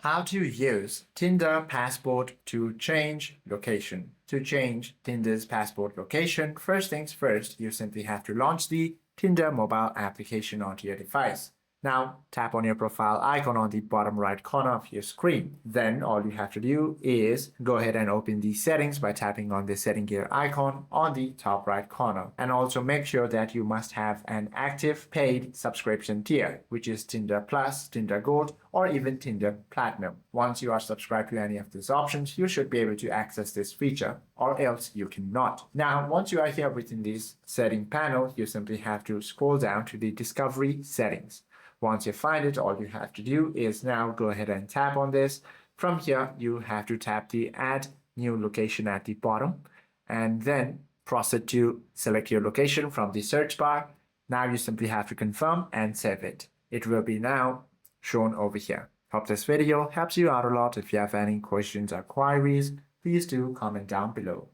How to use Tinder Passport to change location. To change Tinder's passport location, first things first, you simply have to launch the Tinder mobile application onto your device. Now, tap on your profile icon on the bottom right corner of your screen. Then all you have to do is go ahead and open the settings by tapping on the setting gear icon on the top right corner. And also make sure that you must have an active paid subscription tier, which is Tinder Plus, Tinder Gold, or even Tinder Platinum. Once you are subscribed to any of these options, you should be able to access this feature, or else you cannot. Now, once you are here within this setting panel, you simply have to scroll down to the Discovery settings. Once you find it, all you have to do is now go ahead and tap on this. From here, you have to tap the Add New Location at the bottom and then proceed to select your location from the search bar. Now you simply have to confirm and save it. It will be now shown over here. Hope this video helps you out a lot. If you have any questions or queries, please do comment down below.